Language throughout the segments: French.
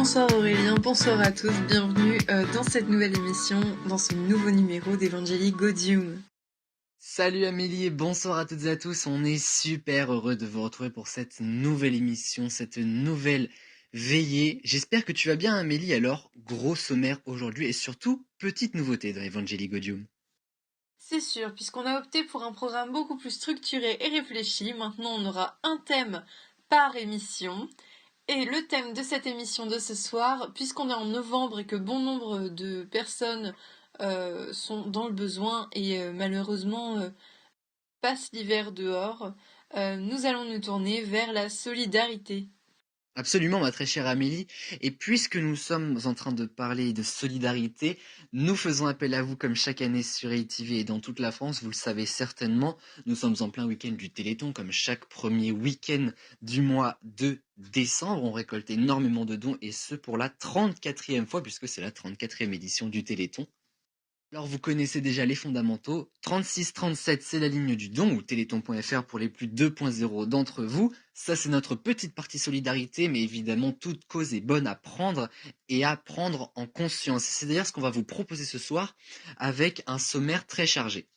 Bonsoir Aurélien, bonsoir à tous, bienvenue dans cette nouvelle émission, dans ce nouveau numéro d'Evangelii Gaudium. Salut Amélie et bonsoir à toutes et à tous, on est super heureux de vous retrouver pour cette nouvelle émission, cette nouvelle veillée. J'espère que tu vas bien Amélie, alors gros sommaire aujourd'hui et surtout petite nouveauté dans Evangelii Gaudium. C'est sûr, puisqu'on a opté pour un programme beaucoup plus structuré et réfléchi, maintenant on aura un thème par émission. Et le thème de cette émission de ce soir, puisqu'on est en novembre et que bon nombre de personnes sont dans le besoin et malheureusement passent l'hiver dehors, nous allons nous tourner vers la solidarité. Absolument ma très chère Amélie, et puisque nous sommes en train de parler de solidarité, nous faisons appel à vous comme chaque année sur EITV et dans toute la France, vous le savez certainement, nous sommes en plein week-end du Téléthon, comme chaque premier week-end du mois de décembre, on récolte énormément de dons et ce pour la 34e fois puisque c'est la 34e édition du Téléthon. Alors vous connaissez déjà les fondamentaux, 36-37 c'est la ligne du don ou téléthon.fr pour les plus 2.0 d'entre vous, ça c'est notre petite partie solidarité mais évidemment toute cause est bonne à prendre et à prendre en conscience. C'est d'ailleurs ce qu'on va vous proposer ce soir avec un sommaire très chargé.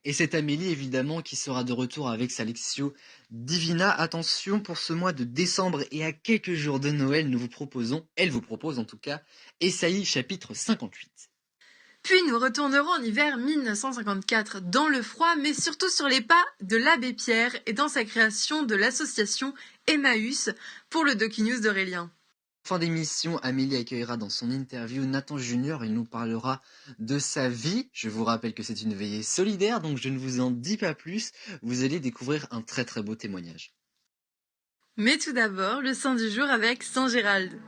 Et c'est Amélie évidemment qui sera de retour avec sa Lectio Divina. Attention pour ce mois de décembre et à quelques jours de Noël nous vous proposons, elle vous propose en tout cas, Ésaïe chapitre 58. Puis nous retournerons en hiver 1954 dans le froid, mais surtout sur les pas de l'abbé Pierre et dans sa création de l'association Emmaüs pour le Docu-News d'Aurélien. Fin d'émission, Amélie accueillera dans son interview Nathan Junior. Il nous parlera de sa vie. Je vous rappelle que c'est une veillée solidaire, donc je ne vous en dis pas plus. Vous allez découvrir un très très beau témoignage. Mais tout d'abord, le saint du jour avec Saint Gérald.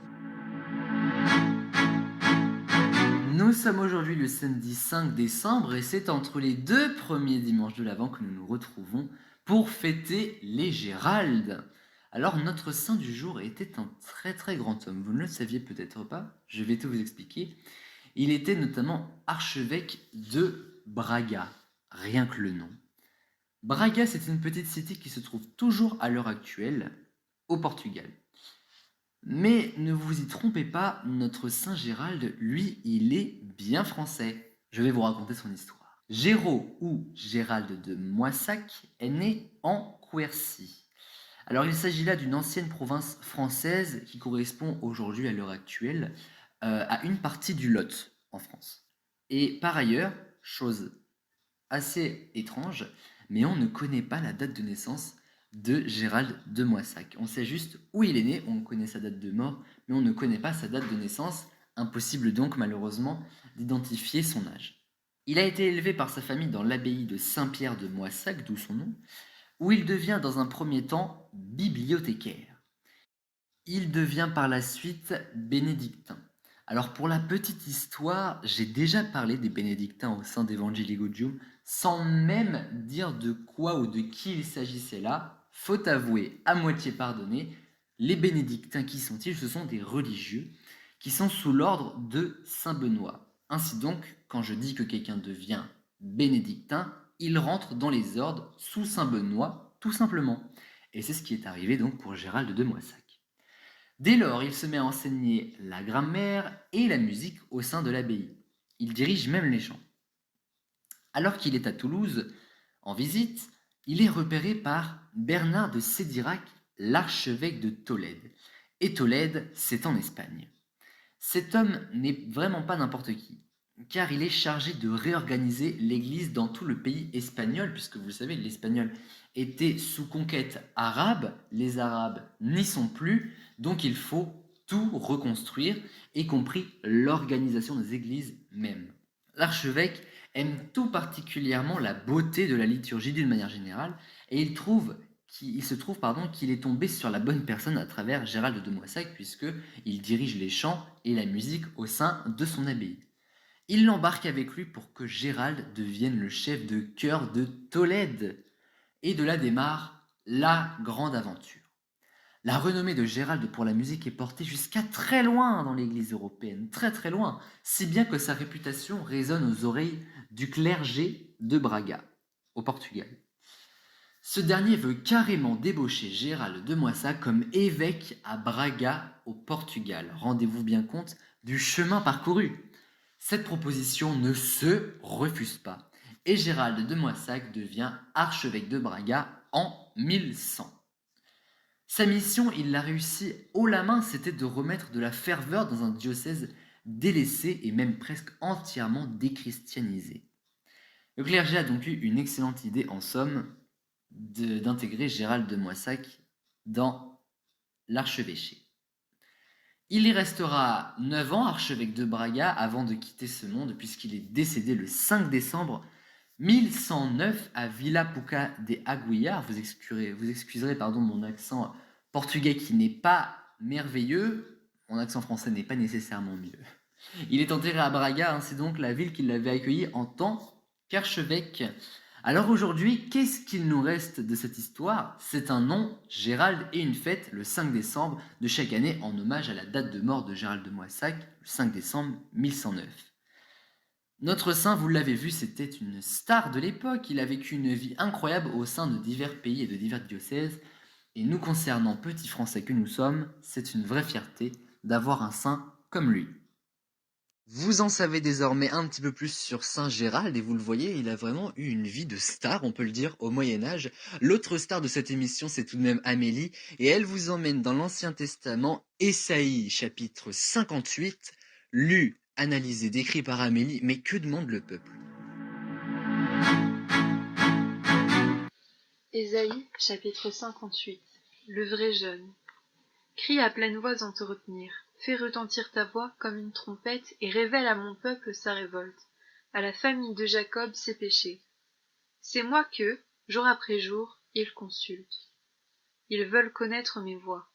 Nous sommes aujourd'hui le samedi 5 décembre et c'est entre les deux premiers dimanches de l'Avent que nous nous retrouvons pour fêter les Géraldes. Alors notre saint du jour était un très très grand homme, vous ne le saviez peut-être pas, je vais tout vous expliquer. Il était notamment archevêque de Braga, rien que le nom. Braga, c'est une petite cité qui se trouve toujours à l'heure actuelle au Portugal. Mais ne vous y trompez pas, notre Saint Gérald, lui, il est bien français. Je vais vous raconter son histoire. Géraud ou Gérald de Moissac est né en Quercy. Alors il s'agit là d'une ancienne province française qui correspond aujourd'hui à l'heure actuelle à une partie du Lot en France. Et par ailleurs, chose assez étrange, mais on ne connaît pas la date de naissance de Gérald de Moissac. On sait juste où il est né, on connaît sa date de mort, mais on ne connaît pas sa date de naissance. Impossible donc malheureusement d'identifier son âge. Il a été élevé par sa famille dans l'abbaye de Saint-Pierre de Moissac, d'où son nom, où il devient dans un premier temps bibliothécaire. Il devient par la suite bénédictin. Alors pour la petite histoire, j'ai déjà parlé des bénédictins au sein d'Evangelii Gaudium, sans même dire de quoi ou de qui il s'agissait là. Faut avouer, à moitié pardonné, les bénédictins qui sont-ils? Ce sont des religieux qui sont sous l'ordre de Saint Benoît. Ainsi donc, quand je dis que quelqu'un devient bénédictin, il rentre dans les ordres sous Saint Benoît, tout simplement. Et c'est ce qui est arrivé donc pour Gérald de Moissac. Dès lors, il se met à enseigner la grammaire et la musique au sein de l'abbaye. Il dirige même les chants. Alors qu'il est à Toulouse, en visite, il est repéré par Bernard de Sédirac, l'archevêque de Tolède. Et Tolède, c'est en Espagne. Cet homme n'est vraiment pas n'importe qui, car il est chargé de réorganiser l'Église dans tout le pays espagnol, puisque vous le savez, l'Espagnol était sous conquête arabe, les Arabes n'y sont plus, donc il faut tout reconstruire, y compris l'organisation des églises même. L'archevêque aime tout particulièrement la beauté de la liturgie d'une manière générale, et il se trouve qu'il est tombé sur la bonne personne à travers Gérald de Moissac, puisqu'il dirige les chants et la musique au sein de son abbaye. Il l'embarque avec lui pour que Gérald devienne le chef de chœur de Tolède. Et de là démarre la grande aventure. La renommée de Gérald pour la musique est portée jusqu'à très loin dans l'Église européenne, très très loin, si bien que sa réputation résonne aux oreilles du clergé de Braga, au Portugal. Ce dernier veut carrément débaucher Gérald de Moissac comme évêque à Braga au Portugal. Rendez-vous bien compte du chemin parcouru. Cette proposition ne se refuse pas et Gérald de Moissac devient archevêque de Braga en 1100. Sa mission, il l'a réussi haut la main, c'était de remettre de la ferveur dans un diocèse délaissé et même presque entièrement déchristianisé. Le clergé a donc eu une excellente idée, en somme, d'intégrer Gérald de Moissac dans l'archevêché. Il y restera 9 ans archevêque de Braga avant de quitter ce monde, puisqu'il est décédé le 5 décembre 1109 à Vila Puca de Aguiar. Vous excuserez mon accent portugais qui n'est pas merveilleux. Mon accent français n'est pas nécessairement mieux. Il est enterré à Braga, c'est donc la ville qui l'avait accueilli en tant qu'archevêque. Alors aujourd'hui, qu'est-ce qu'il nous reste de cette histoire? C'est un nom, Gérald, et une fête le 5 décembre de chaque année en hommage à la date de mort de Gérald de Moissac, le 5 décembre 1109. Notre saint, vous l'avez vu, c'était une star de l'époque. Il a vécu une vie incroyable au sein de divers pays et de divers diocèses. Et nous concernant, petits Français que nous sommes, c'est une vraie fierté d'avoir un saint comme lui. Vous en savez désormais un petit peu plus sur Saint Gérald et vous le voyez, il a vraiment eu une vie de star, on peut le dire, au Moyen-Âge. L'autre star de cette émission, c'est tout de même Amélie et elle vous emmène dans l'Ancien Testament, Ésaïe chapitre 58, lu, analysé, décrit par Amélie, mais que demande le peuple? Ésaïe, chapitre 58. Le vrai jeûne. Crie à pleine voix sans te retenir. Fais retentir ta voix comme une trompette et révèle à mon peuple sa révolte, à la famille de Jacob ses péchés. C'est moi que, jour après jour, ils consultent. Ils veulent connaître mes voies.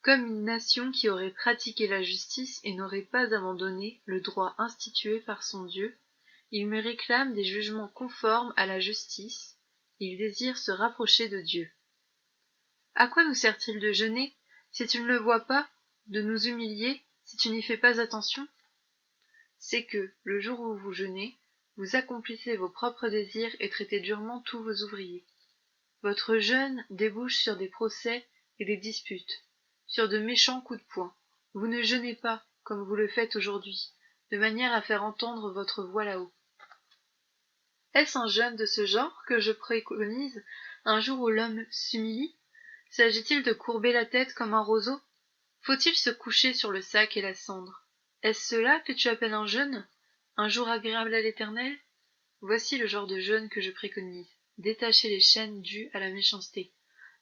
Comme une nation qui aurait pratiqué la justice et n'aurait pas abandonné le droit institué par son Dieu, ils me réclament des jugements conformes à la justice, ils désirent se rapprocher de Dieu. À quoi nous sert-il de jeûner, si tu ne le vois pas, de nous humilier, si tu n'y fais pas attention? C'est que, le jour où vous jeûnez, vous accomplissez vos propres désirs et traitez durement tous vos ouvriers. Votre jeûne débouche sur des procès et des disputes, sur de méchants coups de poing. Vous ne jeûnez pas, comme vous le faites aujourd'hui, de manière à faire entendre votre voix là-haut. Est-ce un jeûne de ce genre que je préconise, un jour où l'homme s'humilie? S'agit-il de courber la tête comme un roseau? Faut-il se coucher sur le sac et la cendre? Est-ce cela que tu appelles un jeûne? Un jour agréable à l'Éternel? Voici le genre de jeûne que je préconise. Détacher les chaînes dues à la méchanceté,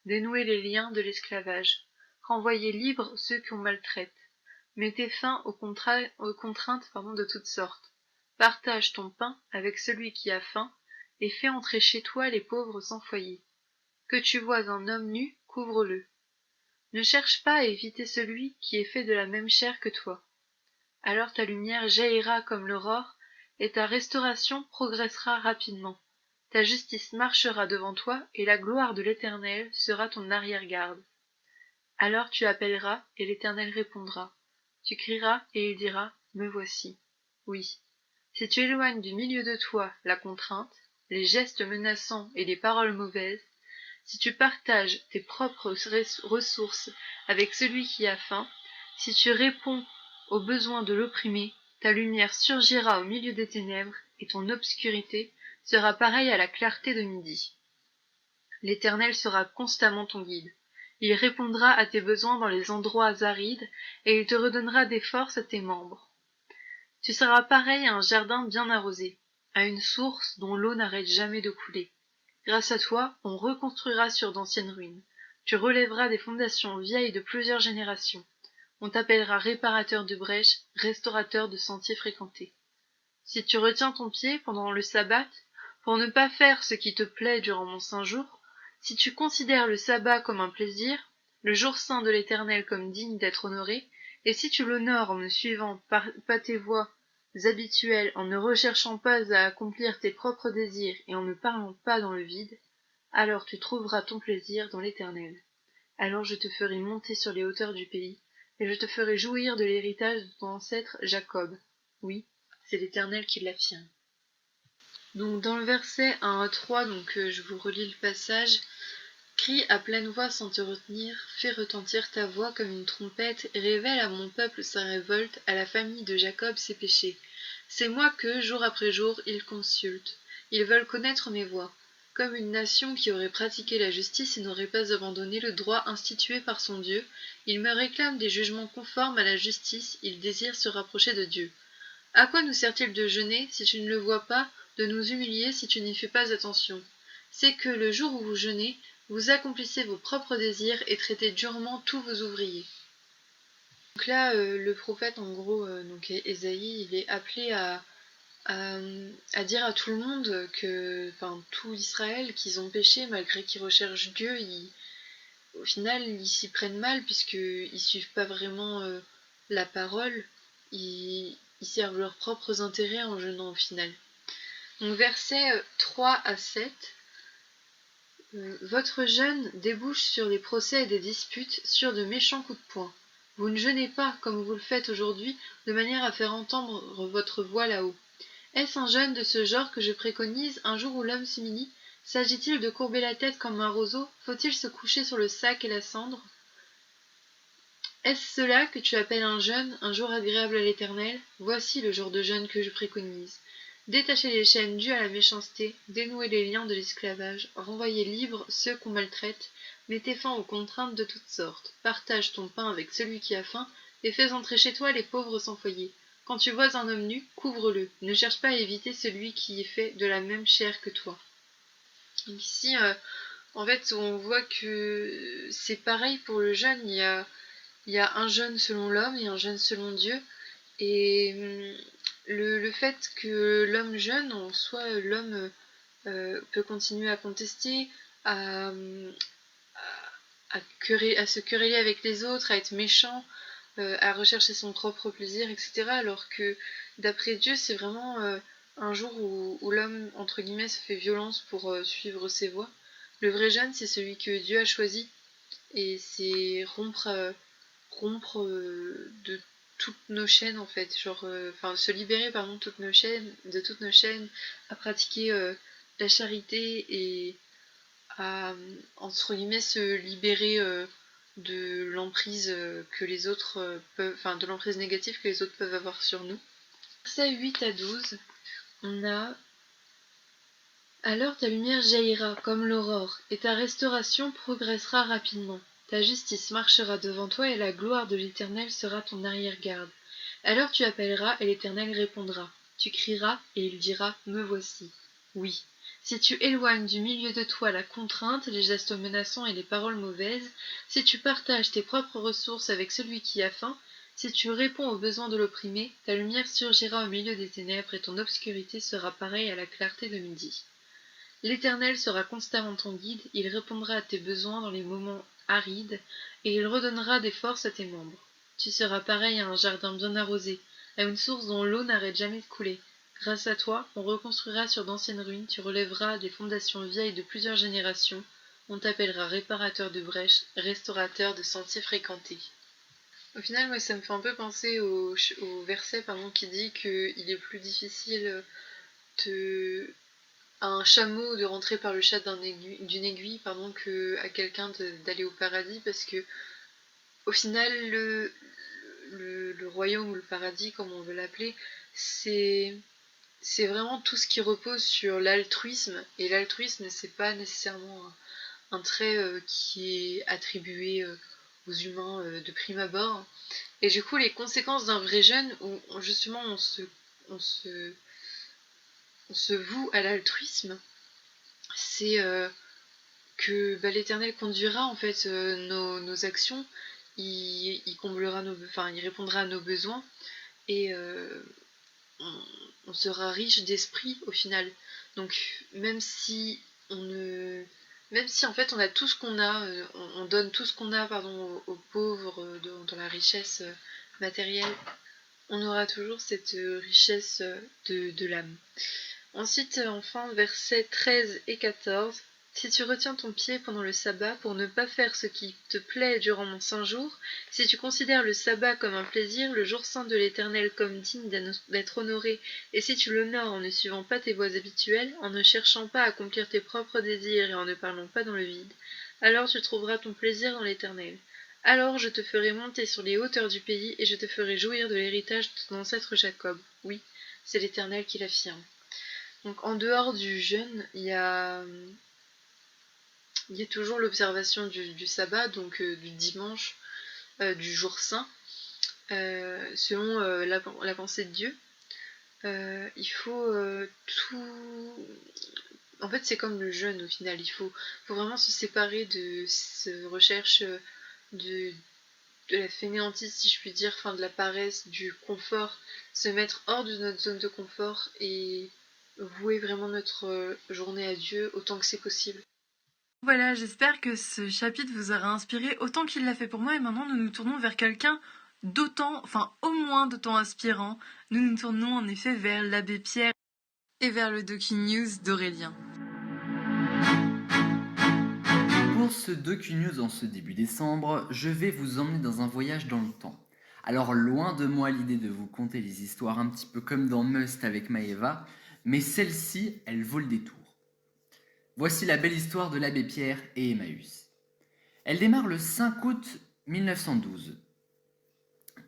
dénouer les liens de l'esclavage, renvoyer libres ceux qu'on maltraite, mettez fin aux contraintes de toutes sortes, partage ton pain avec celui qui a faim, et fais entrer chez toi les pauvres sans foyer. Que tu vois un homme nu, couvre-le. Ne cherche pas à éviter celui qui est fait de la même chair que toi. Alors ta lumière jaillira comme l'aurore, et ta restauration progressera rapidement. Ta justice marchera devant toi, et la gloire de l'Éternel sera ton arrière-garde. Alors tu appelleras, et l'Éternel répondra. Tu crieras, et il dira, me voici. Oui. Si tu éloignes du milieu de toi la contrainte, les gestes menaçants et les paroles mauvaises, si tu partages tes propres ressources avec celui qui a faim, si tu réponds aux besoins de l'opprimé, ta lumière surgira au milieu des ténèbres, et ton obscurité sera pareille à la clarté de midi. L'Éternel sera constamment ton guide. Il répondra à tes besoins dans les endroits arides, et il te redonnera des forces à tes membres. Tu seras pareil à un jardin bien arrosé, à une source dont l'eau n'arrête jamais de couler. Grâce à toi, on reconstruira sur d'anciennes ruines. Tu relèveras des fondations vieilles de plusieurs générations. On t'appellera réparateur de brèches, restaurateur de sentiers fréquentés. Si tu retiens ton pied pendant le sabbat, pour ne pas faire ce qui te plaît durant mon saint jour, si tu considères le sabbat comme un plaisir, le jour saint de l'Éternel comme digne d'être honoré, et si tu l'honores en ne suivant pas tes voies habituelles, en ne recherchant pas à accomplir tes propres désirs et en ne parlant pas dans le vide, alors tu trouveras ton plaisir dans l'Éternel. Alors je te ferai monter sur les hauteurs du pays, et je te ferai jouir de l'héritage de ton ancêtre Jacob. Oui, c'est l'Éternel qui l'affirme. Donc dans le verset 1 à 3, je vous relis le passage. Crie à pleine voix sans te retenir, fais retentir ta voix comme une trompette, et révèle à mon peuple sa révolte, à la famille de Jacob ses péchés. C'est moi que, jour après jour, ils consultent. Ils veulent connaître mes voies. Comme une nation qui aurait pratiqué la justice et n'aurait pas abandonné le droit institué par son Dieu, ils me réclament des jugements conformes à la justice, ils désirent se rapprocher de Dieu. À quoi nous sert-il de jeûner si tu ne le vois pas, de nous humilier si tu n'y fais pas attention? C'est que le jour où vous jeûnez, vous accomplissez vos propres désirs et traitez durement tous vos ouvriers. Donc là, le prophète, en gros, Ésaïe, il est appelé à dire à tout le monde tout Israël, qu'ils ont péché malgré qu'ils recherchent Dieu. Au final, ils s'y prennent mal puisqu'ils suivent pas vraiment la parole. Ils servent leurs propres intérêts en jeûnant au final. Donc versets 3 à 7. Votre jeûne débouche sur des procès et des disputes, sur de méchants coups de poing. Vous ne jeûnez pas, comme vous le faites aujourd'hui, de manière à faire entendre votre voix là-haut. Est-ce un jeûne de ce genre que je préconise un jour où l'homme s'humilie? S'agit-il de courber la tête comme un roseau? Faut-il se coucher sur le sac et la cendre? Est-ce cela que tu appelles un jeûne, un jour agréable à l'Éternel? Voici le genre de jeûne que je préconise. Détachez les chaînes dues à la méchanceté, dénouez les liens de l'esclavage, renvoyez libres ceux qu'on maltraite, mettez fin aux contraintes de toutes sortes, partage ton pain avec celui qui a faim, et fais entrer chez toi les pauvres sans foyer. Quand tu vois un homme nu, couvre-le, ne cherche pas à éviter celui qui est fait de la même chair que toi. Donc ici, en fait, on voit que c'est pareil pour le jeûne, il y a un jeûne selon l'homme et un jeûne selon Dieu. Et le fait que l'homme jeûne, en soi, l'homme peut continuer à contester, à, à se quereller avec les autres, à être méchant, à rechercher son propre plaisir, etc. Alors que d'après Dieu, c'est vraiment un jour où l'homme, entre guillemets, se fait violence pour suivre ses voies. Le vrai jeûne, c'est celui que Dieu a choisi, et c'est rompre de toutes nos chaînes en fait, se libérer pardon de toutes nos chaînes, à pratiquer la charité et à entre guillemets se libérer de l'emprise que les autres peuvent, enfin de l'emprise négative que les autres peuvent avoir sur nous. Versets 8 à 12, on a alors ta lumière jaillira comme l'aurore, et ta restauration progressera rapidement. Ta justice marchera devant toi, et la gloire de l'Éternel sera ton arrière-garde. Alors tu appelleras, et l'Éternel répondra. Tu crieras, et il dira, me voici. Oui. Si tu éloignes du milieu de toi la contrainte, les gestes menaçants et les paroles mauvaises, si tu partages tes propres ressources avec celui qui a faim, si tu réponds aux besoins de l'opprimé, ta lumière surgira au milieu des ténèbres, et ton obscurité sera pareille à la clarté de midi. L'Éternel sera constamment ton guide, il répondra à tes besoins dans les moments arides, et il redonnera des forces à tes membres. Tu seras pareil à un jardin bien arrosé, à une source dont l'eau n'arrête jamais de couler. Grâce à toi, on reconstruira sur d'anciennes ruines, tu relèveras des fondations vieilles de plusieurs générations, on t'appellera réparateur de brèches, restaurateur de sentiers fréquentés. Au final, moi, ça me fait un peu penser au verset qui dit qu'il est plus difficile de à un chameau de rentrer par le chat d'une aiguille que à quelqu'un d'aller au paradis, parce que au final le royaume ou le paradis comme on veut l'appeler, c'est vraiment tout ce qui repose sur l'altruisme, et l'altruisme c'est pas nécessairement un trait qui est attribué aux humains de prime abord, et du coup les conséquences d'un vrai jeûne où justement on se, on se voue à l'altruisme, c'est que l'Éternel conduira en fait nos actions, il comblera il répondra à nos besoins, et on sera riche d'esprit au final. Donc même si on ne même si en fait on a tout ce qu'on a, on donne tout ce qu'on a aux pauvres dans la richesse matérielle, on aura toujours cette richesse de l'âme. Ensuite, enfin, versets 13 et 14. Si tu retiens ton pied pendant le sabbat pour ne pas faire ce qui te plaît durant mon saint jour, si tu considères le sabbat comme un plaisir, le jour saint de l'Éternel comme digne d'être honoré, et si tu l'honores en ne suivant pas tes voies habituelles, en ne cherchant pas à accomplir tes propres désirs et en ne parlant pas dans le vide, alors tu trouveras ton plaisir dans l'Éternel. Alors je te ferai monter sur les hauteurs du pays, et je te ferai jouir de l'héritage de ton ancêtre Jacob. Oui, c'est l'Éternel qui l'affirme. Donc en dehors du jeûne, il y a toujours l'observation du sabbat, donc du dimanche, du jour saint, selon la pensée de Dieu. Il faut tout. En fait, c'est comme le jeûne au final. Il faut vraiment se séparer de cette recherche de, de la fainéantise, si je puis dire, enfin de la paresse, du confort, se mettre hors de notre zone de confort et vouer vraiment notre journée à Dieu autant que c'est possible. Voilà, j'espère que ce chapitre vous aura inspiré autant qu'il l'a fait pour moi et maintenant nous nous tournons vers quelqu'un d'autant, enfin au moins d'autant inspirant. Nous nous tournons en effet vers l'abbé Pierre et vers le Docu-News d'Aurélien. Pour ce Docu-News en ce début décembre, je vais vous emmener dans un voyage dans le temps. Alors loin de moi l'idée de vous conter les histoires un petit peu comme dans Must avec Maëva, mais celle-ci, elle vaut le détour. Voici la belle histoire de l'abbé Pierre et Emmaüs. Elle démarre le 5 août 1912.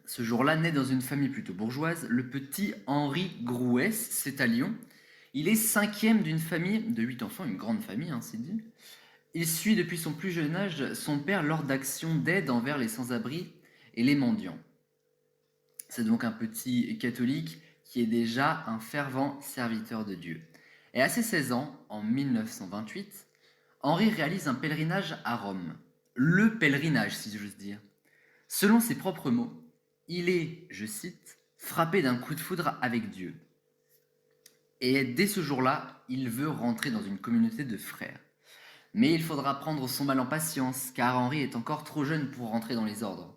Ce jour-là, naît dans une famille plutôt bourgeoise, le petit Henri Grouès, c'est à Lyon. Il est cinquième d'une famille de 8 enfants, une grande famille, ainsi dit. Il suit depuis son plus jeune âge son père lors d'actions d'aide envers les sans-abri et les mendiants. C'est donc un petit catholique qui est déjà un fervent serviteur de Dieu. Et à ses 16 ans, en 1928, Henri réalise un pèlerinage à Rome. Le pèlerinage, si j'ose dire. Selon ses propres mots, il est, je cite, frappé d'un coup de foudre avec Dieu. Et dès ce jour-là, il veut rentrer dans une communauté de frères. Mais il faudra prendre son mal en patience, car Henri est encore trop jeune pour rentrer dans les ordres.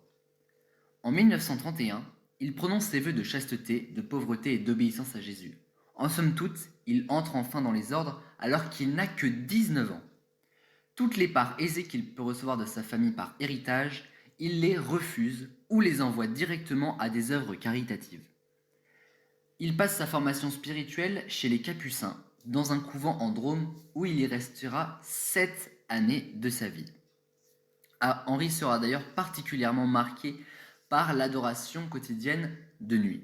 En 1931, il prononce ses vœux de chasteté, de pauvreté et d'obéissance à Jésus. En somme toute, il entre enfin dans les ordres alors qu'il n'a que 19 ans. Toutes les parts aisées qu'il peut recevoir de sa famille par héritage, il les refuse ou les envoie directement à des œuvres caritatives. Il passe sa formation spirituelle chez les Capucins, dans un couvent en Drôme où il y restera 7 années de sa vie. Henri sera d'ailleurs particulièrement marqué par l'adoration quotidienne de nuit.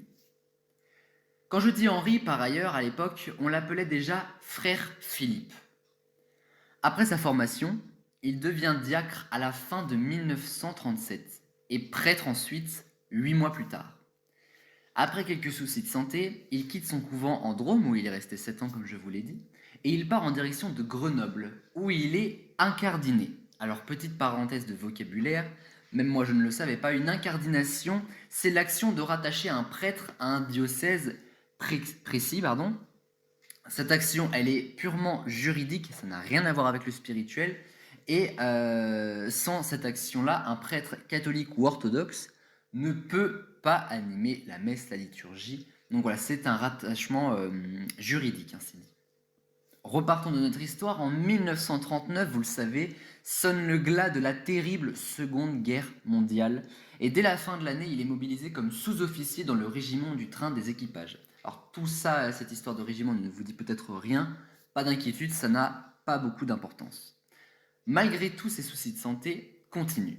Quand je dis Henri, par ailleurs, à l'époque, on l'appelait déjà frère Philippe. Après sa formation, il devient diacre à la fin de 1937 et prêtre ensuite 8 mois plus tard. Après quelques soucis de santé, il quitte son couvent en Drôme, où il est resté 7 ans comme je vous l'ai dit, et il part en direction de Grenoble, où il est incardiné. Alors petite parenthèse de vocabulaire, même moi je ne le savais pas, une incardination, c'est l'action de rattacher un prêtre à un diocèse précis. Cette action, elle est purement juridique, ça n'a rien à voir avec le spirituel, et sans cette action-là, un prêtre catholique ou orthodoxe ne peut pas animer la messe, la liturgie. Donc voilà, c'est un rattachement juridique, ainsi dit. Repartons de notre histoire. En 1939, vous le savez, sonne le glas de la terrible Seconde Guerre mondiale. Et dès la fin de l'année, il est mobilisé comme sous-officier dans le régiment du train des équipages. Alors tout ça, cette histoire de régiment ne vous dit peut-être rien. Pas d'inquiétude, ça n'a pas beaucoup d'importance. Malgré tous ses soucis de santé, continue.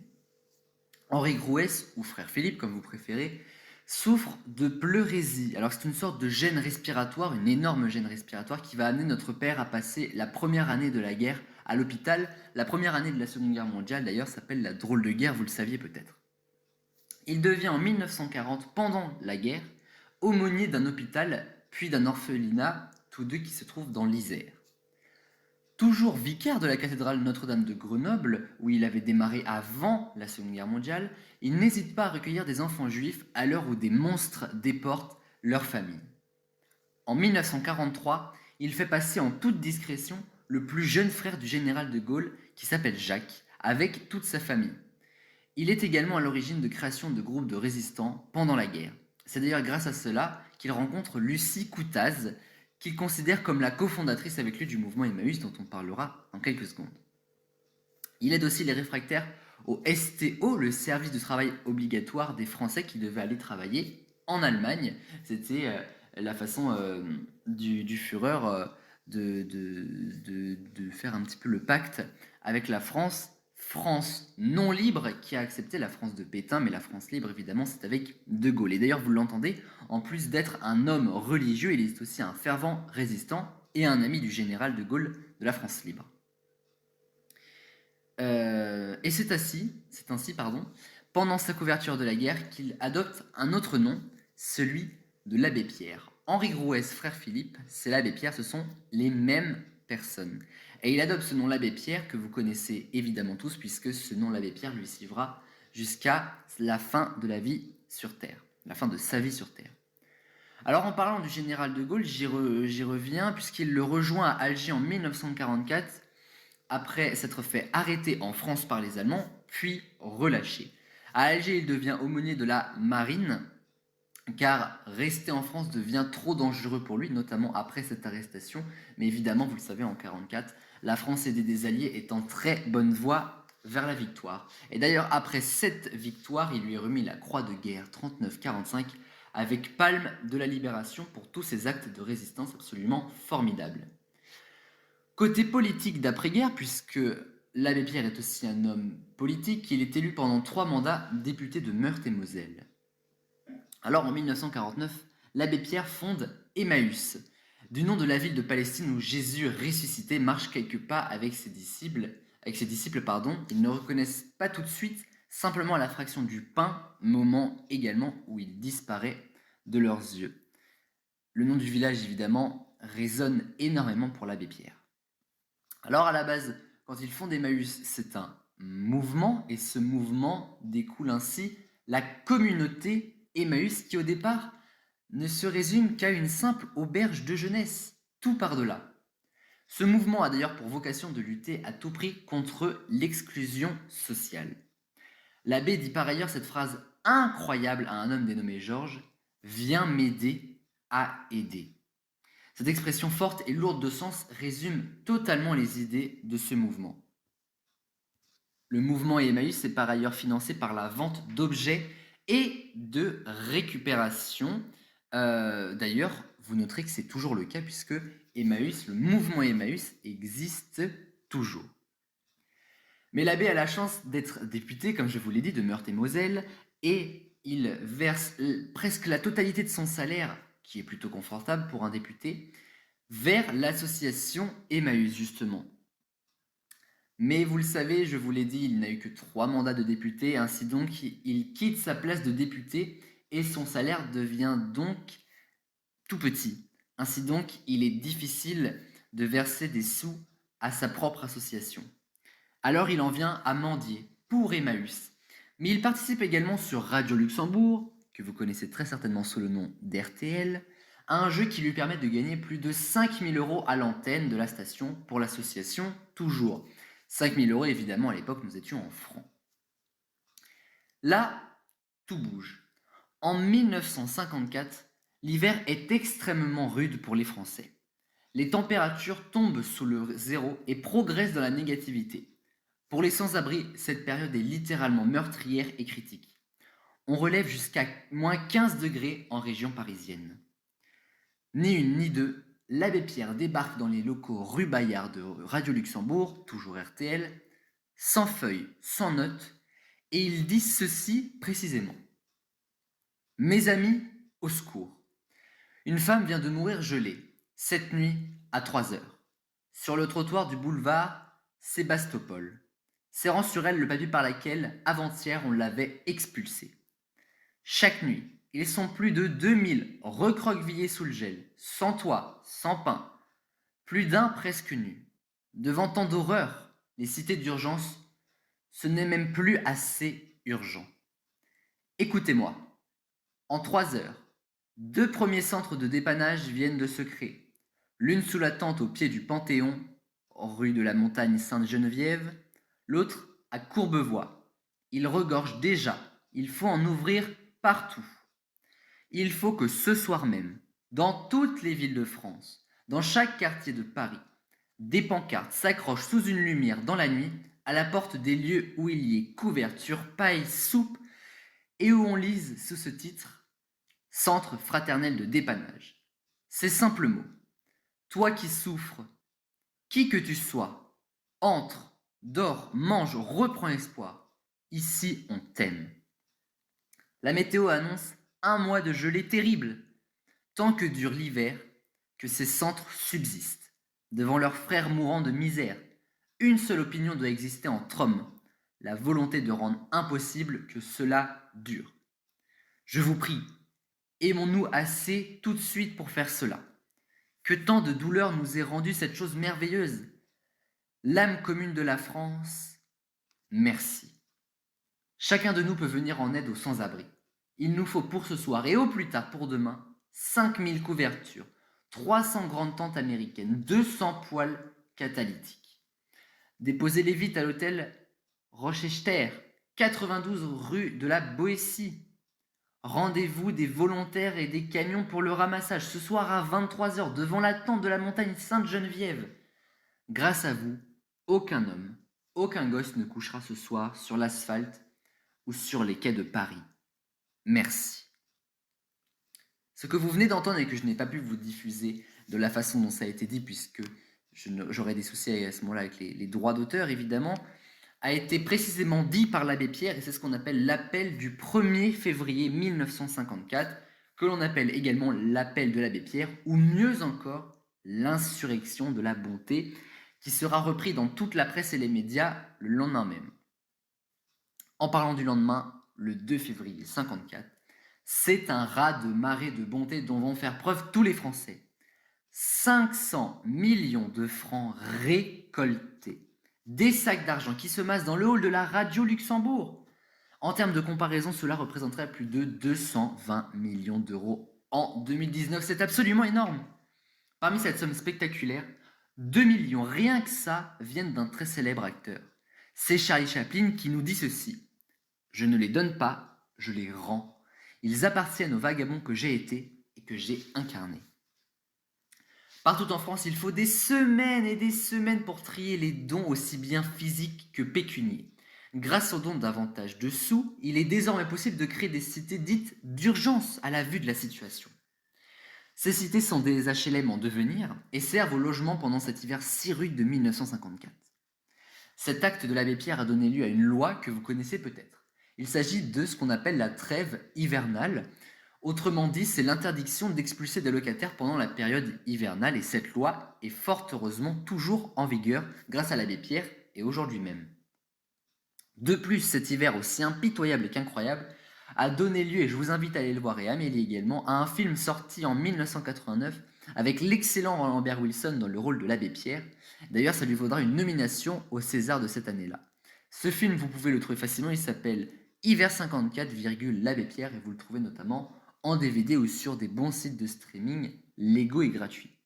Henri Grouès, ou frère Philippe comme vous préférez, souffre de pleurésie. Alors c'est une sorte de gêne respiratoire, une énorme gêne respiratoire qui va amener notre père à passer la première année de la guerre à l'hôpital. La première année de la Seconde Guerre mondiale d'ailleurs s'appelle la drôle de guerre, vous le saviez peut-être. Il devient en 1940, pendant la guerre, aumônier d'un hôpital puis d'un orphelinat, tous deux qui se trouvent dans l'Isère. Toujours vicaire de la cathédrale Notre-Dame de Grenoble, où il avait démarré avant la Seconde Guerre mondiale, il n'hésite pas à recueillir des enfants juifs à l'heure où des monstres déportent leur famille. En 1943, il fait passer en toute discrétion le plus jeune frère du général de Gaulle, qui s'appelle Jacques, avec toute sa famille. Il est également à l'origine de création de groupes de résistants pendant la guerre. C'est d'ailleurs grâce à cela qu'il rencontre Lucie Coutaz, qu'il considère comme la cofondatrice avec lui du mouvement Emmaüs dont on parlera dans quelques secondes. Il aide aussi les réfractaires au STO, le service de travail obligatoire des Français qui devaient aller travailler en Allemagne. C'était la façon du Führer de faire un petit peu le pacte avec la France. France non libre qui a accepté la France de Pétain, mais la France libre, évidemment, c'est avec De Gaulle. Et d'ailleurs, vous l'entendez, en plus d'être un homme religieux, il est aussi un fervent résistant et un ami du général De Gaulle de la France libre. Et c'est ainsi, pendant sa couverture de la guerre, qu'il adopte un autre nom, celui de l'abbé Pierre. Henri Grouès, frère Philippe, c'est l'abbé Pierre, ce sont les mêmes personnes. Et il adopte ce nom l'abbé Pierre que vous connaissez évidemment tous, puisque ce nom l'abbé Pierre lui suivra jusqu'à la fin de la vie sur Terre, la fin de sa vie sur Terre. Alors en parlant du général de Gaulle, j'y reviens, puisqu'il le rejoint à Alger en 1944, après s'être fait arrêter en France par les Allemands, puis relâché. À Alger, il devient aumônier de la marine, car rester en France devient trop dangereux pour lui, notamment après cette arrestation. Mais évidemment, vous le savez, en 1944, la France aidée des Alliés est en très bonne voie vers la victoire. Et d'ailleurs, après cette victoire, il lui est remis la Croix de guerre 39-45 avec palme de la libération pour tous ses actes de résistance absolument formidables. Côté politique d'après-guerre, puisque l'abbé Pierre est aussi un homme politique, il est élu pendant 3 mandats député de Meurthe-et-Moselle. Alors en 1949, l'abbé Pierre fonde Emmaüs, du nom de la ville de Palestine où Jésus ressuscité marche quelques pas avec ses disciples. Ils ne reconnaissent pas tout de suite, simplement à la fraction du pain, moment également où il disparaît de leurs yeux. Le nom du village, évidemment, résonne énormément pour l'abbé Pierre. Alors à la base, quand ils font Emmaüs, c'est un mouvement, et ce mouvement découle ainsi la communauté Emmaüs qui au départ ne se résume qu'à une simple auberge de jeunesse, tout par-delà. Ce mouvement a d'ailleurs pour vocation de lutter à tout prix contre l'exclusion sociale. L'abbé dit par ailleurs cette phrase incroyable à un homme dénommé Georges, « Viens m'aider à aider ». Cette expression forte et lourde de sens résume totalement les idées de ce mouvement. Le mouvement Emmaüs est par ailleurs financé par la vente d'objets et de récupération. D'ailleurs, vous noterez que c'est toujours le cas puisque Emmaüs, le mouvement Emmaüs existe toujours. Mais l'abbé a la chance d'être député, comme je vous l'ai dit, de Meurthe-et-Moselle, et il verse presque la totalité de son salaire, qui est plutôt confortable pour un député, vers l'association Emmaüs, justement. Mais vous le savez, je vous l'ai dit, il n'a eu que 3 mandats de député, ainsi donc il quitte sa place de député et son salaire devient donc tout petit. Ainsi donc, il est difficile de verser des sous à sa propre association. Alors il en vient à mendier pour Emmaüs. Mais il participe également sur Radio Luxembourg, que vous connaissez très certainement sous le nom d'RTL, à un jeu qui lui permet de gagner plus de 5 000 € à l'antenne de la station pour l'association toujours. 5 000 €, évidemment, à l'époque, nous étions en francs. Là, tout bouge. En 1954, l'hiver est extrêmement rude pour les Français. Les températures tombent sous le zéro et progressent dans la négativité. Pour les sans-abri, cette période est littéralement meurtrière et critique. On relève jusqu'à moins 15 degrés en région parisienne. Ni une ni deux, l'abbé Pierre débarque dans les locaux rue Bayard de Radio Luxembourg, toujours RTL, sans feuille, sans notes, et il dit ceci précisément. « Mes amis, au secours. Une femme vient de mourir gelée, cette nuit à 3 heures, sur le trottoir du boulevard Sébastopol, serrant sur elle le papier par lequel, avant-hier, on l'avait expulsée. Chaque nuit, ils sont plus de 2000 recroquevillés sous le gel, sans toit, sans pain, plus d'un presque nu. Devant tant d'horreur, les cités d'urgence, ce n'est même plus assez urgent. Écoutez-moi, en 3 heures, 2 premiers centres de dépannage viennent de se créer, l'une sous la tente au pied du Panthéon, rue de la Montagne Sainte-Geneviève, l'autre à Courbevoie. Ils regorgent déjà, il faut en ouvrir partout. Il faut que ce soir même, dans toutes les villes de France, Dans chaque quartier de Paris, des pancartes s'accrochent sous une lumière dans la nuit à la porte des lieux où il y ait couverture, paille, soupe et où on lise sous ce titre Centre fraternel de dépannage. Ces simples mots. Toi qui souffres, qui que tu sois, entre, dors, mange, reprends espoir. Ici, on t'aime. La météo annonce un mois de gelée terrible, tant que dure l'hiver, que ces centres subsistent, devant leurs frères mourants de misère. Une seule opinion doit exister entre hommes, la volonté de rendre impossible que cela dure. Je vous prie, aimons-nous assez tout de suite pour faire cela. Que tant de douleur nous ait rendu cette chose merveilleuse. L'âme commune de la France, merci. Chacun de nous peut venir en aide aux sans-abri. Il nous faut pour ce soir et au plus tard pour demain 5000 couvertures, 300 grandes tentes américaines, 200 poêles catalytiques. Déposez-les vite à l'hôtel Rochester, 92 rue de la Boétie. Rendez-vous des volontaires et des camions pour le ramassage ce soir à 23h devant la tente de la montagne Sainte-Geneviève. Grâce à vous, aucun homme, aucun gosse ne couchera ce soir sur l'asphalte ou sur les quais de Paris. Merci. Ce que vous venez d'entendre et que je n'ai pas pu vous diffuser de la façon dont ça a été dit, puisque j'aurais des soucis à ce moment-là avec les droits d'auteur, évidemment, a été précisément dit par l'abbé Pierre, et c'est ce qu'on appelle l'appel du 1er février 1954, que l'on appelle également l'appel de l'abbé Pierre, ou mieux encore, l'insurrection de la bonté, qui sera repris dans toute la presse et les médias le lendemain même. En parlant du lendemain, le 2 février 1954, c'est un raz-de-marée de bonté dont vont faire preuve tous les Français. 500 millions de francs récoltés. Des sacs d'argent qui se massent dans le hall de la radio Luxembourg. En termes de comparaison, cela représenterait plus de 220 millions d'euros en 2019. C'est absolument énorme. Parmi cette somme spectaculaire, 2 millions, rien que ça, viennent d'un très célèbre acteur. C'est Charlie Chaplin qui nous dit ceci. Je ne les donne pas, je les rends. Ils appartiennent aux vagabonds que j'ai été et que j'ai incarnés. Partout en France, il faut des semaines et des semaines pour trier les dons aussi bien physiques que pécuniaires. Grâce aux dons davantage de sous, il est désormais possible de créer des cités dites d'urgence à la vue de la situation. Ces cités sont des HLM en devenir et servent au logement pendant cet hiver si rude de 1954. Cet acte de l'abbé Pierre a donné lieu à une loi que vous connaissez peut-être. Il s'agit de ce qu'on appelle la trêve hivernale. Autrement dit, c'est l'interdiction d'expulser des locataires pendant la période hivernale et cette loi est fort heureusement toujours en vigueur grâce à l'abbé Pierre et aujourd'hui même. De plus, cet hiver aussi impitoyable qu'incroyable a donné lieu, et je vous invite à aller le voir et Amélie également, à un film sorti en 1989 avec l'excellent Lambert Wilson dans le rôle de l'abbé Pierre. D'ailleurs, ça lui vaudra une nomination au César de cette année-là. Ce film, vous pouvez le trouver facilement, il s'appelle Hiver 54, l'abbé Pierre et vous le trouvez notamment en DVD ou sur des bons sites de streaming légaux et gratuits.